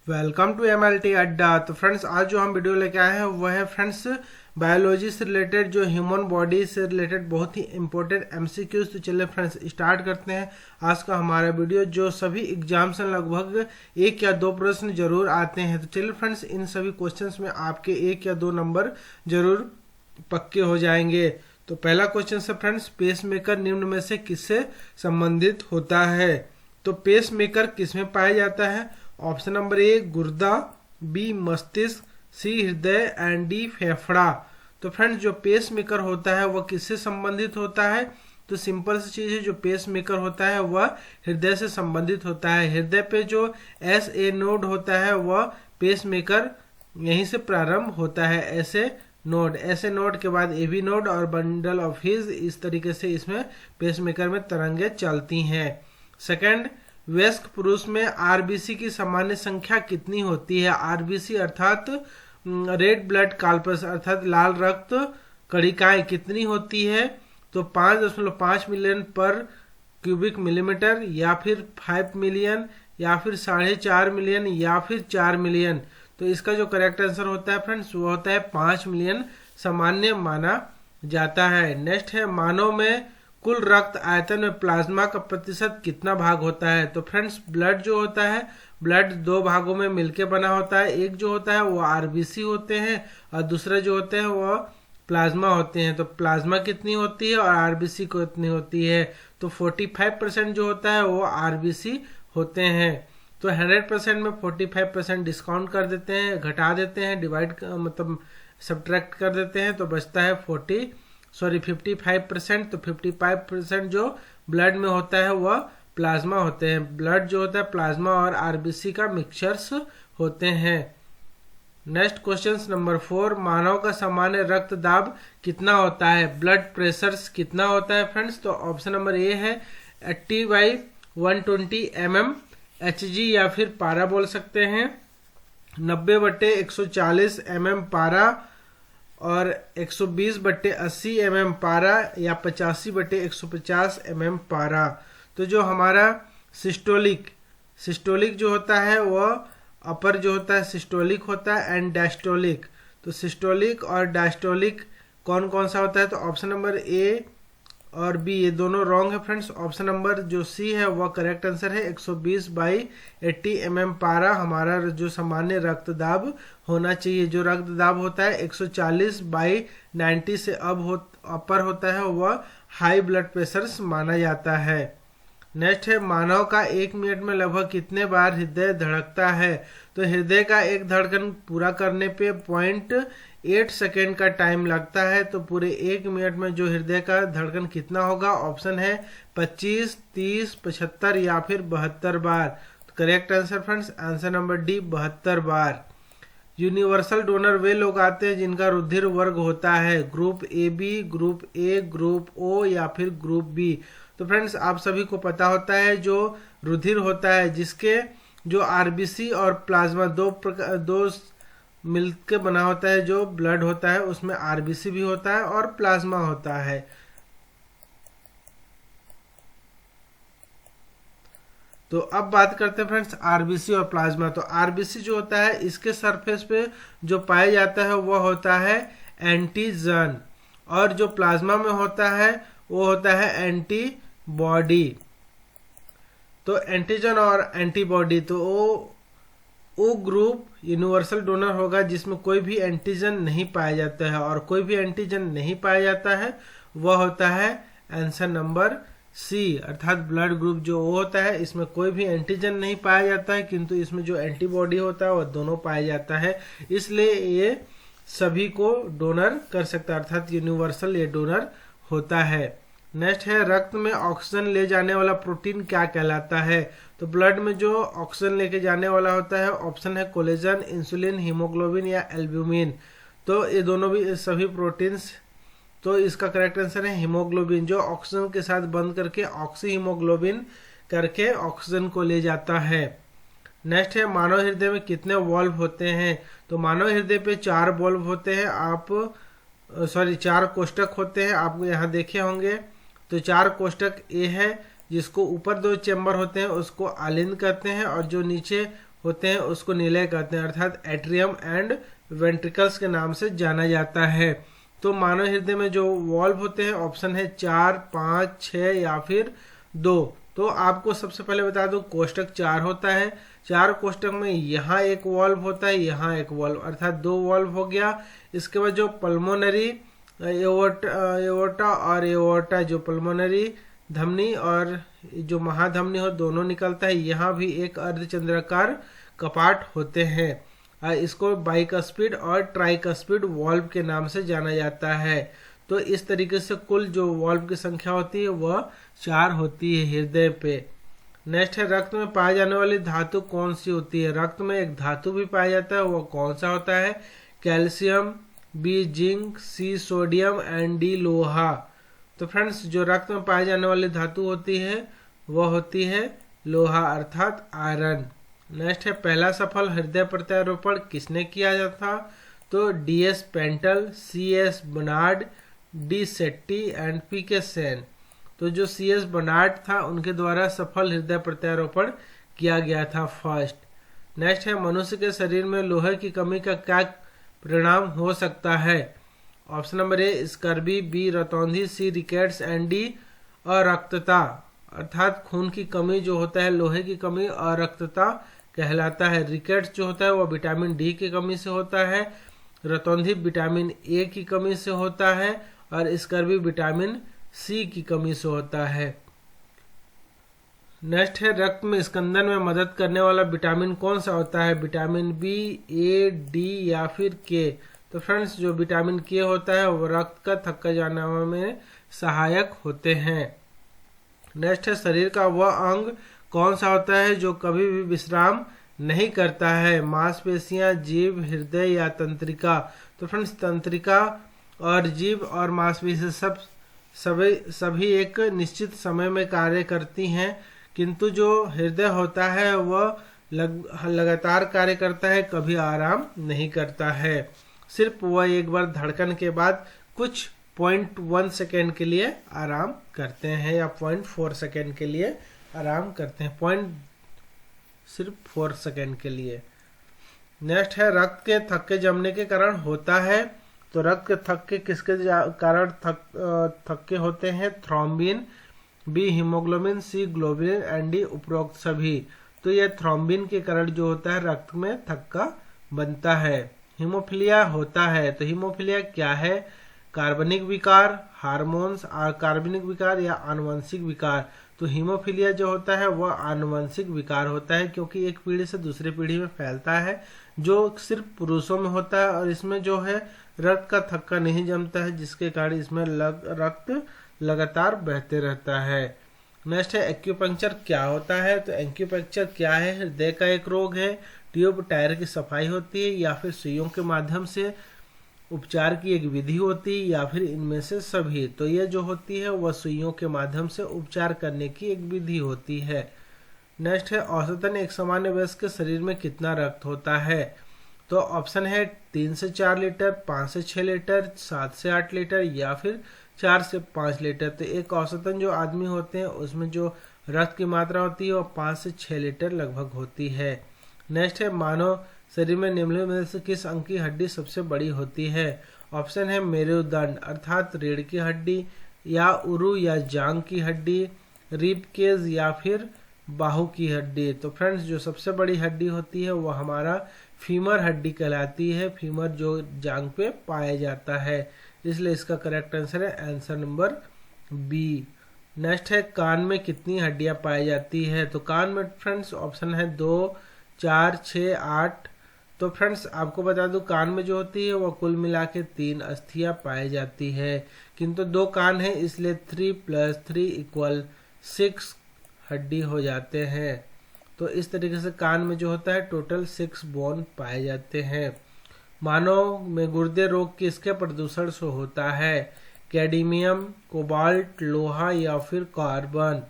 Welcome to MLT अड्डा। तो friends आज जो हम वीडियो लेके आए हैं वह है फ्रेंड्स बायोलॉजी से रिलेटेड, जो ह्यूमन बॉडी से रिलेटेड बहुत ही इंपॉर्टेंट MCQs। तो चलिए फ्रेंड्स स्टार्ट करते हैं आज का हमारा वीडियो, जो सभी एग्जाम्स में लगभग 1 या 2 प्रश्न जरूर आते हैं। तो चलिए फ्रेंड्स इन सभी क्वेश्चंस में आपके 1 या 2 नंबर जरूर पक्के हो जाएंगे। तो पहला क्वेश्चन है फ्रेंड्स, पेसमेकर निम्न में से किससे संबंधित होता है? तो पेसमेकर किसमें पाया जाता है? ऑप्शन नंबर ए गुर्दा, बी मस्तिष्क, सी हृदय एंड डी फेफड़ा। तो फ्रेंड्स जो पेसमेकर होता है वह किससे संबंधित होता है? तो सिंपल सी चीज है, जो पेसमेकर होता है वह हृदय से संबंधित होता है। हृदय पे जो SA नोड होता है वह पेसमेकर यहीं से प्रारंभ होता है। ऐसे नोड के बाद AB नोड और बंडल ऑफ हिज, इस तरीके से इसमें पेसमेकर में तरंगे चलती हैं। सेकंड, वयस्क पुरुष में RBC की सामान्य संख्या कितनी होती है? RBC अर्थात रेड ब्लड कॉर्पस अर्थात लाल रक्त कणिकाएं कितनी होती है? तो 5.5 मिलियन पर क्यूबिक मिलीमीटर, या फिर 5 मिलियन, या फिर 4.5 मिलियन, या फिर 4 मिलियन। तो इसका जो करेक्ट आंसर होता है फ्रेंड्स वो होता है 5 मिलियन सामान्य माना जाता है। नेक्स्ट है, मानव में कुल रक्त आयतन में प्लाज्मा का प्रतिशत कितना भाग होता है? तो फ्रेंड्स ब्लड जो होता है, ब्लड 2 भागों में मिलके बना होता है। एक जो होता है वो RBC होते हैं और दूसरा जो होते हैं वो प्लाज्मा होते हैं। तो प्लाज्मा कितनी होती है और RBC कितनी होती है? तो 45% जो होता है वो RBC होते हैं। तो 100% में 45% डिस्काउंट कर देते हैं, घटा देते हैं, मतलब सब्ट्रैक्ट कर देते हैं, तो बचता है 55%। तो 55% जो ब्लड में होता है वह प्लाज्मा होते हैं। ब्लड जो होता है प्लाज्मा और RBC का मिक्सचर्स होते हैं। नेक्स्ट क्वेश्चन नंबर 4, मानव का सामान्य रक्त दाब कितना होता है? ब्लड प्रेशर कितना होता है फ्रेंड्स? तो ऑप्शन नंबर ए है 80/120 mm HG, या फिर पारा बोल सकते हैं, 90/140 mm पारा, और 120/80 mm पारा, या 85/150 mm पारा। तो जो हमारा सिस्टोलिक जो होता है वह अपर जो होता है सिस्टोलिक होता है एंड डायस्टोलिक। तो सिस्टोलिक और डायस्टोलिक कौन कौन सा होता है? तो ऑप्शन नंबर ए और बी ये दोनों रॉन्ग है फ्रेंड्स। ऑप्शन नंबर जो सी है वह करेक्ट आंसर है। 120/80 mm पारा हमारा जो सामान्य रक्तदाब होना चाहिए। जो रक्तदाब होता है 140/90 से अपर होता है वह हाई ब्लड प्रेशर माना जाता है। नेक्स्ट है, मानव का 1 मिनट में लगभग कितने बार हृदय धड़कता है? तो हृदय का एक धड़कन पूरा करने पे 0.8 सेकेंड का टाइम लगता है। तो पूरे 1 मिनट में जो हृदय का धड़कन कितना होगा? ऑप्शन है 25, 30, 75 या फिर 72 बार। तो correct answer friends answer number D 72 बार। यूनिवर्सल डोनर वे लोग आते हैं जिनका रुधिर वर्ग होता है group AB, group A, group O या फिर ग्रुप B। तो फ्रेंड्स आप सभी को पता होता है जो रुधिर होता है, जिसके जो RBC और प्लाज्मा दो मिलके बना होता है, जो ब्लड होता है उसमें RBC भी होता है और प्लाज्मा होता है। तो अब बात करते हैं फ्रेंड्स RBC और प्लाज्मा। तो RBC जो होता है इसके सरफेस पे जो पाया जाता है वह होता है एंटीजन, और जो प्लाज्मा में होता है वो होता है एंटीबॉडी। तो एंटीजन और एंटीबॉडी, तो ओ ग्रुप यूनिवर्सल डोनर होगा जिसमें कोई भी एंटीजन नहीं पाया जाता है, और कोई भी एंटीजन नहीं पाया जाता है वह होता है आंसर नंबर सी, अर्थात ब्लड ग्रुप जो O होता है इसमें कोई भी एंटीजन नहीं पाया जाता है, किंतु इसमें जो एंटीबॉडी होता है वह दोनों पाया जाता है, इसलिए ये सभी को डोनर कर सकता है, अर्थात यूनिवर्सल ये डोनर होता है। नेक्स्ट है, रक्त में ऑक्सीजन ले जाने वाला प्रोटीन क्या कहलाता है? तो ब्लड में जो ऑक्सीजन लेके जाने वाला होता है ऑप्शन है कोलेजन, इंसुलिन, हीमोग्लोबिन या एल्ब्यूमिन। तो ये दोनों भी सभी प्रोटीन्स, तो इसका करेक्ट आंसर है हीमोग्लोबिन, जो ऑक्सीजन के साथ बंद करके ऑक्सी हीमोग्लोबिन करके ऑक्सीजन को ले जाता है। नेक्स्ट है, मानव हृदय में कितने वॉल्व होते हैं? तो मानव हृदय पे 4 वॉल्व होते हैं, 4 कोष्ठक होते हैं, आप यहाँ देखे होंगे। तो 4 कोष्ठक ए है, जिसको ऊपर 2 चेंबर होते हैं उसको आलिंद कहते हैं, और जो नीचे होते हैं उसको नीले कहते हैं, अर्थात एट्रियम एंड वेंट्रिकल्स के नाम से जाना जाता है। तो मानव हृदय में जो वॉल्व होते हैं ऑप्शन है 4, 5, 6 या फिर 2। तो आपको सबसे पहले बता दूं कोष्टक 4 होता है। 4 कोष्टक में यहाँ एक वॉल्व होता है, यहाँ एक वॉल्व, अर्थात 2 वॉल्व हो गया। इसके बाद जो पल्मोनरी एओर्टा और एओर्टा, जो पल्मोनरी धमनी और जो महाधमनी हो दोनों निकलता है। यहाँ भी एक अर्धचंद्राकार कपाट होते हैं। इसको बाइकस्पिड और ट्राइकस्पिड वॉल्व के नाम से जाना जाता है। तो इस तरीके से कुल जो वॉल्व की संख्या होती है वह 4 होती है हृदय पे। नेक्स्ट है रक्त में पाई जाने वाली धातु कौन सी होती है। रक्त में एक धातु भी पाया जाता है, वह कौन सा होता है। Calcium, B zinc, C sodium and D लोहा। तो फ्रेंड्स जो रक्त में पाई जाने वाली धातु होती है वह होती है लोहा अर्थात आयरन। नेक्स्ट है पहला सफल हृदय प्रत्यारोपण किसने किया था। तो DS Pental, CS Bernard, D Setty and PK Sen. तो जो CS बर्नार्ड था उनके द्वारा सफल हृदय प्रत्यारोपण किया गया था फर्स्ट। नेक्स्ट है मनुष्य के शरीर में लोहे की कमी का क्या परिणाम हो सकता है। Option number A scurvy, B रतौंधी, सी रिकेट्स एंड डी अरक्तता, अर्थात खून की कमी जो होता है, लोहे की कमी अरक्तता कहलाता है। रिकेट्स जो होता है वह विटामिन डी की कमी से होता है, रतौंधी विटामिन ए की कमी से होता है और स्कर्बी विटामिन सी की कमी से होता है। नेक्स्ट है रक्त में स्कंदन में मदद करने वाला विटामिन कौन सा होता है। विटामिन बी, ए, डी या फिर के। तो फ्रेंड्स जो विटामिन के होता है वो रक्त का थक्का जाने में सहायक होते हैं। नेक्स्ट है शरीर का वह अंग कौन सा होता है जो कभी भी विश्राम नहीं करता है। मांसपेशियां, जीव, हृदय या तंत्रिका। तो फ्रेंड्स तंत्रिका और जीव और मांसपेशियां सभी एक निश्चित समय में कार्य करती हैं, किंतु जो हृदय होता है वह लगातार कार्य करता है, कभी आराम नहीं करता है। सिर्फ वह एक बार धड़कन के बाद कुछ 0.1 सेकेंड के लिए आराम करते हैं या 0.4 सेकेंड के लिए आराम करते हैं, सिर्फ 4 सेकेंड के लिए। नेक्स्ट है रक्त के थक्के जमने के कारण होता है। तो रक्त के थक्के किसके कारण थक्के होते हैं। Thrombin, B haemoglobin, C globulin and D उपरोक्त सभी। तो यह थ्रोम्बिन के कारण जो होता है रक्त में थक्का बनता है। हीमोफिलिया होता है। तो हीमोफिलिया क्या है। कार्बनिक विकार, हार्मोन्स, कार्बनिक विकार या आनुवंशिक विकार। तो हीमोफिलिया जो होता है वह आनुवंशिक विकार होता है, क्योंकि एक पीढ़ी से दूसरी पीढ़ी में फैलता है, जो सिर्फ पुरुषों में होता है और इसमें जो है रक्त का थक्का नहीं जमता है, जिसके कारण इसमें रक्त लगातार बहते रहता है। नेक्स्ट है एक्यूपंक्चर क्या होता है। तो एक्यूपंक्चर क्या है। हृदय का एक रोग है। ट्यूब टायर की सफाई होती है या फिर सुइयों के माध्यम से उपचार की एक विधि होती है या फिर इनमें से सभी। तो यह जो होती है वह सुइयों के माध्यम से उपचार करने की एक विधि होती है। नेक्स्ट है औसतन एक सामान्य वयस्क के शरीर में कितना रक्त होता है। तो ऑप्शन है 3 से 4 लीटर, 5 से 6 लीटर, 7 से 8 लीटर या फिर 4 से 5 लीटर। तो एक औसतन जो आदमी होते हैं उसमें जो रक्त की मात्रा होती है वह 5 से 6 लीटर लगभग होती है। नेक्स्ट है मानव शरीर में निम्नलिखित में से किस अंग की हड्डी सबसे बड़ी होती है। ऑप्शन है मेरुदंड अर्थात रीढ़ की हड्डी, या उरु या जांग की हड्डी, रिब केज या फिर बाहु की हड्डी। तो फ्रेंड्स जो सबसे बड़ी हड्डी होती है वह हमारा फीमर हड्डी कहलाती है। फीमर जो जांग पे पाया जाता है, इसलिए इसका करेक्ट आंसर है आंसर नंबर बी। नेक्स्ट है कान में कितनी हड्डियां पाई जाती है। तो कान में फ्रेंड्स ऑप्शन है 2, 4, 6, 8। तो फ्रेंड्स आपको बता दूं कान में जो होती है वह कुल मिला के 3 अस्थियां पाई जाती है, किंतु 2 कान है इसलिए 3 + 3 = 6 हड्डी हो जाते हैं। तो इस तरीके से कान में जो होता है टोटल 6 बोन पाए जाते हैं। मानव में गुर्दे रोग किसके प्रदूषण से होता है। कैडमियम, कोबाल्ट, लोहा या फिर कार्बन।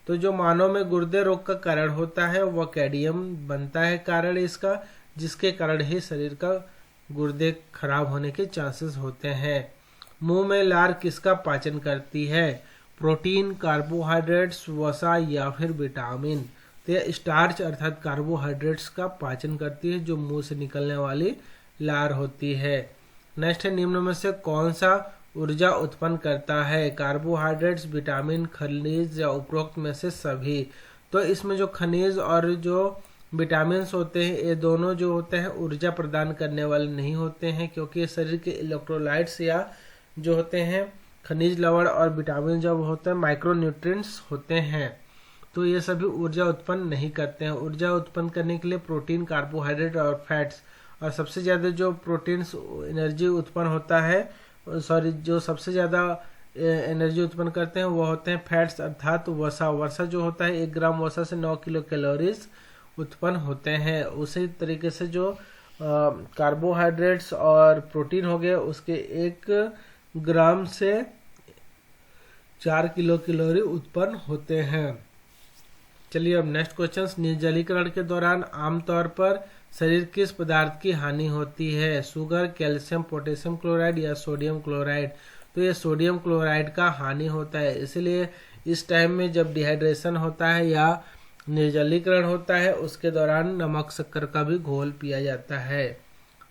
तो जो मानव में गुर्दे रोग का कारण होता है वह कैडमियम बनता है कारण इसका, जिसके कारण ही शरीर का गुर्दे खराब होने के चांसेस होते हैं। मुंह में लार किसका पाचन करती है। प्रोटीन, कार्बोहाइड्रेट्स, वसा या फिर विटामिन। तो यह स्टार्च अर्थात कार्बोहाइड्रेट्स का पाचन करती है, जो मुंह से निकलने वाली लार होती है। नेक्स्ट है, निम्न में से कौन सा ऊर्जा उत्पन्न करता है? कार्बोहाइड्रेट्स, विटामिन, खनिज या उपरोक्त में से सभी। तो इसमें जो खनिज और जो विटामिन होते हैं, ये दोनों जो होते हैं ऊर्जा प्रदान करने वाले नहीं होते हैं, क्योंकि ये शरीर के इलेक्ट्रोलाइट्स या जो होते हैं खनिज लवण और विटामिन जब होते हैं माइक्रोन्यूट्रिएंट्स होते हैं, तो ये सभी ऊर्जा उत्पन्न नहीं करते हैं। ऊर्जा उत्पन्न करने के लिए प्रोटीन, कार्बोहाइड्रेट और फैट्स, और सबसे ज़्यादा जो प्रोटीन्स एनर्जी उत्पन्न होता है, जो सबसे ज़्यादा एनर्जी उत्पन्न करते हैं वो होते हैं फैट्स अर्थात वसा। वसा जो होता है 1 ग्राम वसा से 9 किलो कैलोरीज उत्पन्न होते हैं। उसी तरीके से जो कार्बोहाइड्रेट्स और प्रोटीन हो गए, उसके 1 ग्राम से 4 किलो कैलोरी उत्पन्न होते हैं। चलिए अब नेक्स्ट क्वेश्चन, निर्जलीकरण के दौरान आमतौर पर शरीर किस पदार्थ की हानि होती है? शुगर, कैल्शियम, पोटेशियम क्लोराइड या सोडियम क्लोराइड? तो ये सोडियम क्लोराइड का हानि होता है। इसलिए इस टाइम में जब डिहाइड्रेशन होता है या निर्जलीकरण होता है, उसके दौरान नमक शक्कर का भी घोल पिया जाता है।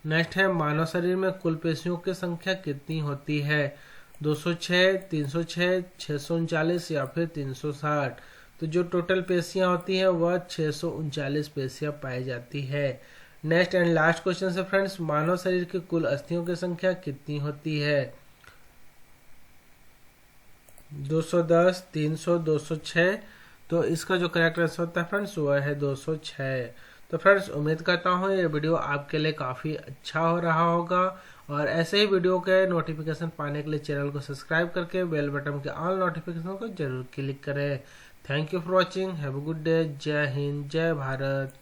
नेक्स्ट है, मानव शरीर में कुल पेशियों की संख्या कितनी होती है? 206, 306, 639 या फिर 360? तो जो टोटल पेशियां होती हैं वह 639 पेशियां पाई जाती है। नेक्स्ट एंड लास्ट क्वेश्चन है फ्रेंड्स, मानव शरीर की कुल अस्थियों की संख्या कितनी होती है? 210, 300, 206? तो इसका जो करेक्ट आंसर होता है फ्रेंड्स वह है 206। तो फ्रेंड्स उम्मीद करता हूँ ये वीडियो आपके लिए काफ़ी अच्छा हो रहा होगा, और ऐसे ही वीडियो के नोटिफिकेशन पाने के लिए चैनल को सब्सक्राइब करके बेल बटन के ऑल नोटिफिकेशन को जरूर क्लिक करें। Thank you for watching, have a good day. जय हिंद, जय भारत।